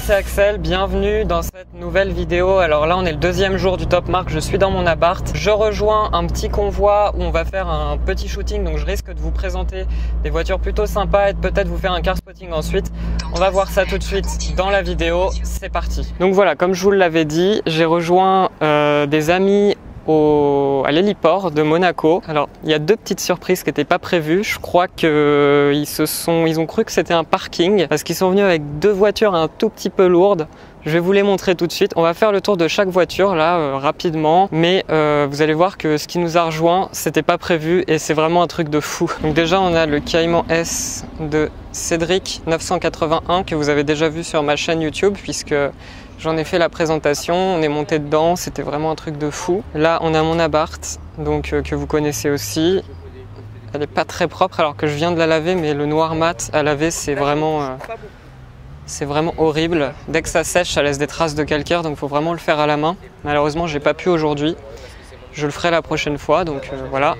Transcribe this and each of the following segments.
c'est Axel, bienvenue dans cette nouvelle vidéo. Alors là on est le deuxième jour du Top Mark, je suis dans mon appart. Je rejoins un petit convoi où on va faire un petit shooting, donc je risque de vous présenter des voitures plutôt sympas et peut-être vous faire un car spotting ensuite. On va voir ça tout de suite dans la vidéo, c'est parti. Donc voilà, comme je vous l'avais dit, j'ai rejoint des amis à l'héliport de Monaco. Alors il y a deux petites surprises qui n'étaient pas prévues. Je crois qu'ils ont cru que c'était un parking parce qu'ils sont venus avec deux voitures un tout petit peu lourdes. Je vais vous les montrer tout de suite. On va faire le tour de chaque voiture là rapidement, mais vous allez voir que ce qui nous a rejoint, c'était pas prévu et c'est vraiment un truc de fou. Donc déjà on a le Cayman S de Cédric 981 que vous avez déjà vu sur ma chaîne YouTube puisque j'en ai fait la présentation, on est monté dedans, c'était vraiment un truc de fou. Là, on a mon appart, donc que vous connaissez aussi. Elle n'est pas très propre alors que je viens de la laver, mais le noir mat à laver, c'est vraiment horrible. Dès que ça sèche, ça laisse des traces de calcaire, donc il faut vraiment le faire à la main. Malheureusement, j'ai pas pu aujourd'hui. Je le ferai la prochaine fois, donc voilà.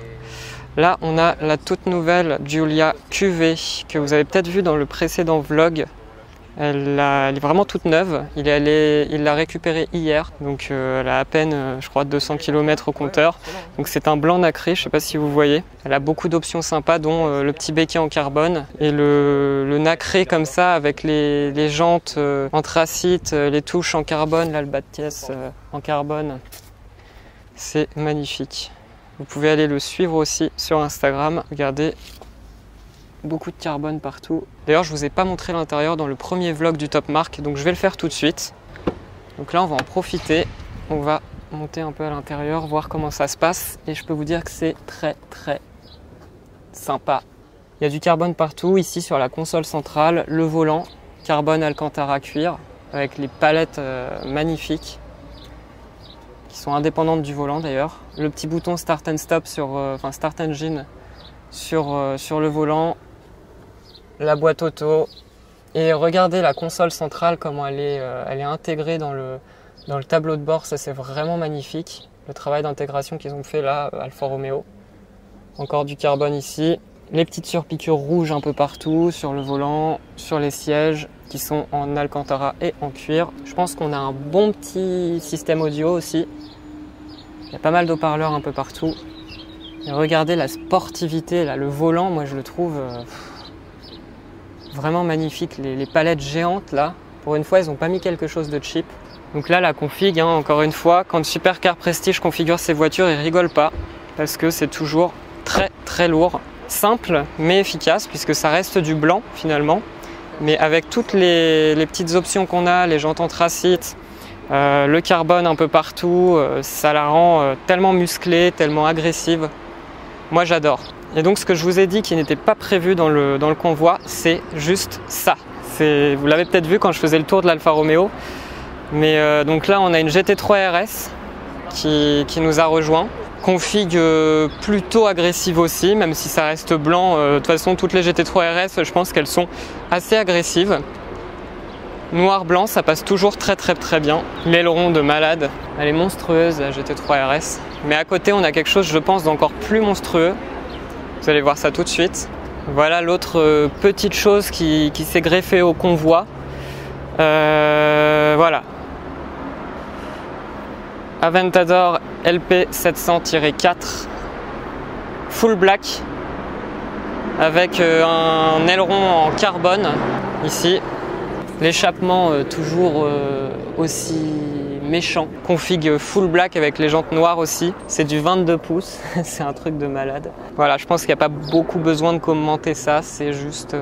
Là, on a la toute nouvelle Giulia QV que vous avez peut-être vu dans le précédent vlog. Elle est vraiment toute neuve, il l'a récupérée hier, donc elle a à peine, je crois, 200 km au compteur. Donc c'est un blanc nacré, je ne sais pas si vous voyez. Elle a beaucoup d'options sympas, dont le petit béquet en carbone et le nacré comme ça avec les jantes anthracite, les touches en carbone, là le bas de pièce en carbone. C'est magnifique. Vous pouvez aller le suivre aussi sur Instagram, regardez. Beaucoup de carbone partout. D'ailleurs, je vous ai pas montré l'intérieur dans le premier vlog du Top Mark, donc je vais le faire tout de suite. Donc là, on va en profiter. On va monter un peu à l'intérieur, voir comment ça se passe. Et je peux vous dire que c'est très sympa. Il y a du carbone partout. Ici, sur la console centrale, le volant, carbone Alcantara cuir, avec les palettes magnifiques, qui sont indépendantes du volant d'ailleurs. Le petit bouton Start and Stop Start Engine sur le volant. La boîte auto et regardez la console centrale comment elle est intégrée dans le tableau de bord, ça c'est vraiment magnifique le travail d'intégration qu'ils ont fait là Alfa Romeo. Encore du carbone ici, les petites surpiqûres rouges un peu partout sur le volant, sur les sièges qui sont en Alcantara et en cuir. Je pense qu'on a un bon petit système audio aussi, il y a pas mal d'haut-parleurs un peu partout. Et regardez la sportivité là, le volant, moi je le trouve vraiment magnifique, les palettes géantes là, pour une fois ils n'ont pas mis quelque chose de cheap. Donc là la config, encore une fois, quand Supercar Prestige configure ses voitures, ils rigolent pas, parce que c'est toujours très lourd. Simple mais efficace, puisque ça reste du blanc finalement, mais avec toutes les petites options qu'on a, les jantes anthracite, le carbone un peu partout, ça la rend tellement musclée, tellement agressive. Moi j'adore. Et donc ce que je vous ai dit qui n'était pas prévu dans le convoi, c'est juste ça. Vous l'avez peut-être vu quand je faisais le tour de l'Alfa Romeo. Mais donc là on a une GT3 RS qui nous a rejoint. Config plutôt agressive aussi, même si ça reste blanc. De toute façon toutes les GT3 RS, je pense qu'elles sont assez agressives. Noir-blanc, ça passe toujours très bien. L'aileron de malade, elle est monstrueuse la GT3 RS. Mais à côté on a quelque chose je pense d'encore plus monstrueux. Vous allez voir ça tout de suite. Voilà l'autre petite chose qui s'est greffée au convoi. Voilà. Aventador LP 700-4 full black avec un aileron en carbone ici. L'échappement toujours aussi méchant. Config full black avec les jantes noires aussi. C'est du 22 pouces, c'est un truc de malade. Voilà, je pense qu'il n'y a pas beaucoup besoin de commenter ça, c'est juste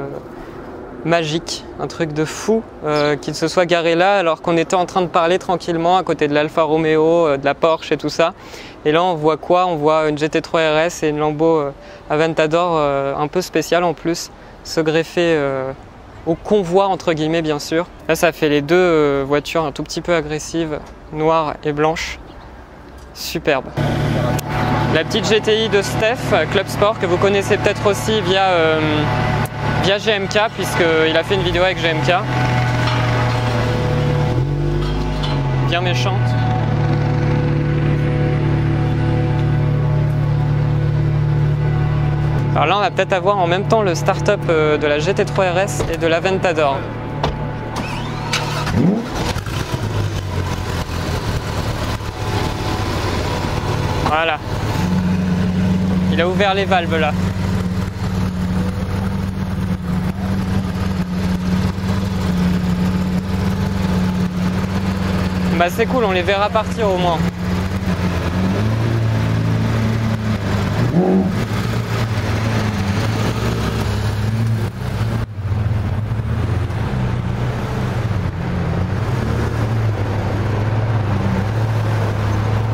magique, un truc de fou qu'il se soit garé là alors qu'on était en train de parler tranquillement à côté de l'Alfa Romeo, de la Porsche et tout ça. Et là on voit quoi? On voit une GT3 RS et une Lambo Aventador un peu spéciale en plus se greffer au convoi entre guillemets bien sûr. Là ça fait les deux voitures un tout petit peu agressives, noire et blanche. Superbe. La petite GTI de Steph, Club Sport, que vous connaissez peut-être aussi via GMK, puisqu'il a fait une vidéo avec GMK. Bien méchante. Alors là on va peut-être avoir en même temps le start-up de la GT3 RS et de l'Aventador. Voilà. Il a ouvert les valves là. Bah c'est cool, on les verra partir au moins.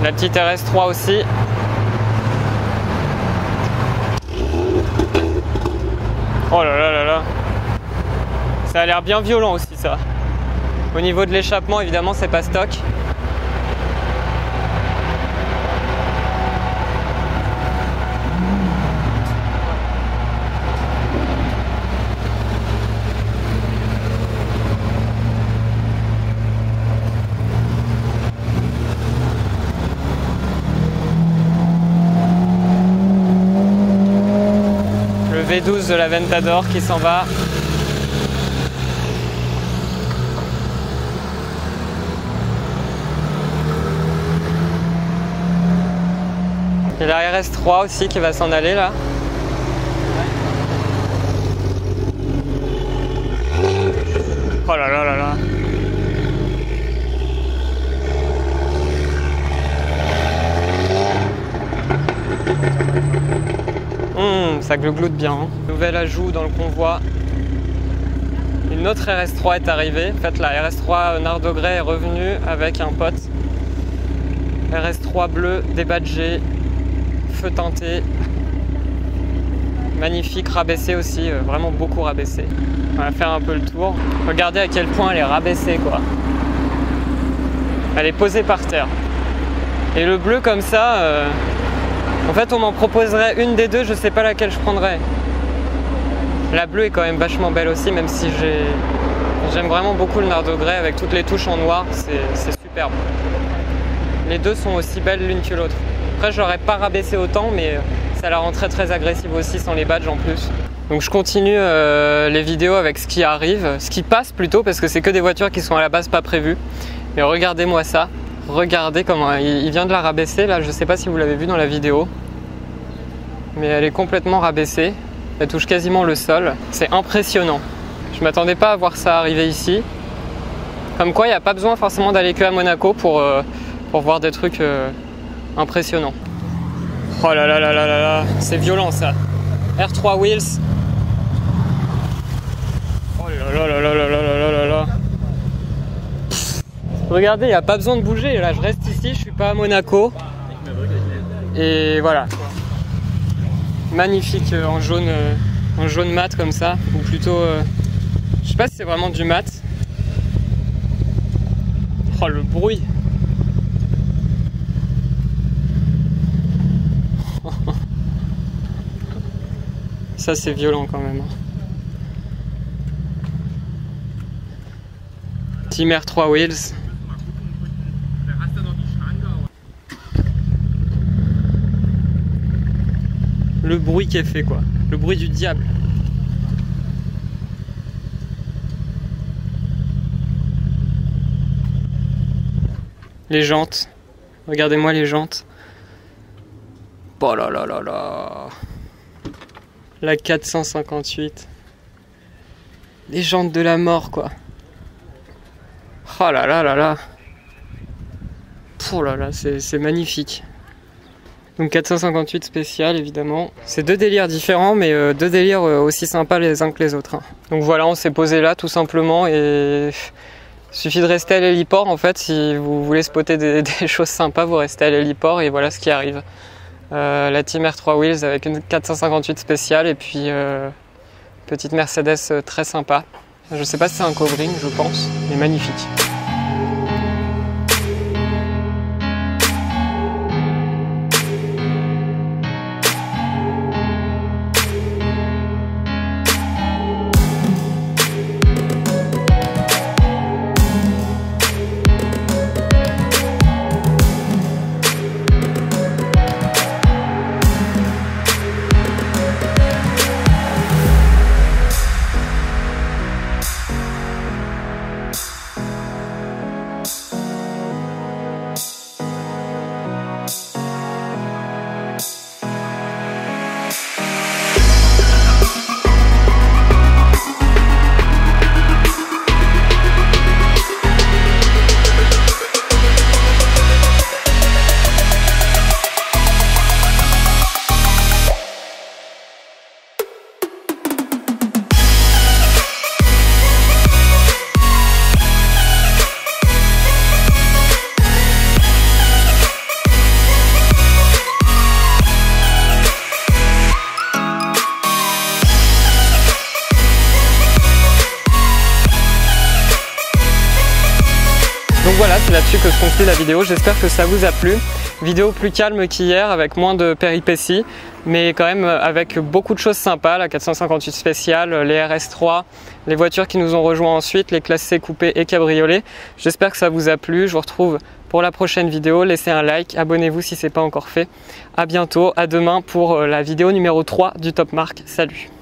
La petite RS3 aussi. Oh là là là là. Ça a l'air bien violent aussi ça. Au niveau de l'échappement, évidemment, c'est pas stock. Le V12 de la Ventador qui s'en va. Il y a la RS3 aussi qui va s'en aller là. Oh là là là là. Ça glougloute bien. Hein. Nouvel ajout dans le convoi. Une autre RS3 est arrivée. En fait, la RS3 Nardo Grey est revenue avec un pote. RS3 bleu, débadgé, feu teinté. Magnifique, rabaissé aussi, vraiment beaucoup rabaissé. On va faire un peu le tour. Regardez à quel point elle est rabaissée, quoi. Elle est posée par terre. Et le bleu comme ça, en fait on m'en proposerait une des deux, je sais pas laquelle je prendrais. La bleue est quand même vachement belle aussi, même si j'aime vraiment beaucoup le Nardo Grey avec toutes les touches en noir, c'est superbe. Les deux sont aussi belles l'une que l'autre. Après je l'aurais pas rabaissé autant, mais ça la rend très très agressive aussi sans les badges en plus. Donc je continue les vidéos avec ce qui arrive, ce qui passe plutôt, parce que c'est que des voitures qui sont à la base pas prévues. Mais regardez-moi ça, regardez comment il vient de la rabaisser là, je sais pas si vous l'avez vu dans la vidéo. Mais elle est complètement rabaissée, elle touche quasiment le sol, c'est impressionnant. Je m'attendais pas à voir ça arriver ici. Comme quoi il n'y a pas besoin forcément d'aller que à Monaco pour voir des trucs impressionnants. Oh là là là là là là, c'est violent ça. R3 Wheels. Oh là là là là là là là là là. Regardez, il n'y a pas besoin de bouger. Là, je reste ici, je suis pas à Monaco. Et voilà. Magnifique en jaune mat comme ça, ou plutôt, je sais pas si c'est vraiment du mat. Oh le bruit. Ça c'est violent quand même. Team R3 Wheels. Le bruit qui est fait quoi, le bruit du diable. Les jantes, regardez-moi les jantes. Oh là là là là. La 458. Les jantes de la mort quoi. Oh là là là là. Oh là là, c'est magnifique. Donc 458 spécial évidemment. C'est deux délires différents mais deux délires aussi sympas les uns que les autres. Hein. Donc voilà, on s'est posé là tout simplement et il suffit de rester à l'héliport en fait. Si vous voulez spotter des choses sympas, vous restez à l'héliport et voilà ce qui arrive. La Team R3 Wheels avec une 458 spéciale et puis petite Mercedes très sympa. Je sais pas si c'est un Cobring, je pense, mais magnifique. là-dessus que se conclut la vidéo. J'espère que ça vous a plu. Vidéo plus calme qu'hier, avec moins de péripéties, mais quand même avec beaucoup de choses sympas. La 458 spéciale, les RS3, les voitures qui nous ont rejoints ensuite, les classes C coupé et cabriolet. J'espère que ça vous a plu. Je vous retrouve pour la prochaine vidéo. Laissez un like, abonnez-vous si ce n'est pas encore fait. À bientôt, à demain pour la vidéo numéro 3 du Top Marque. Salut!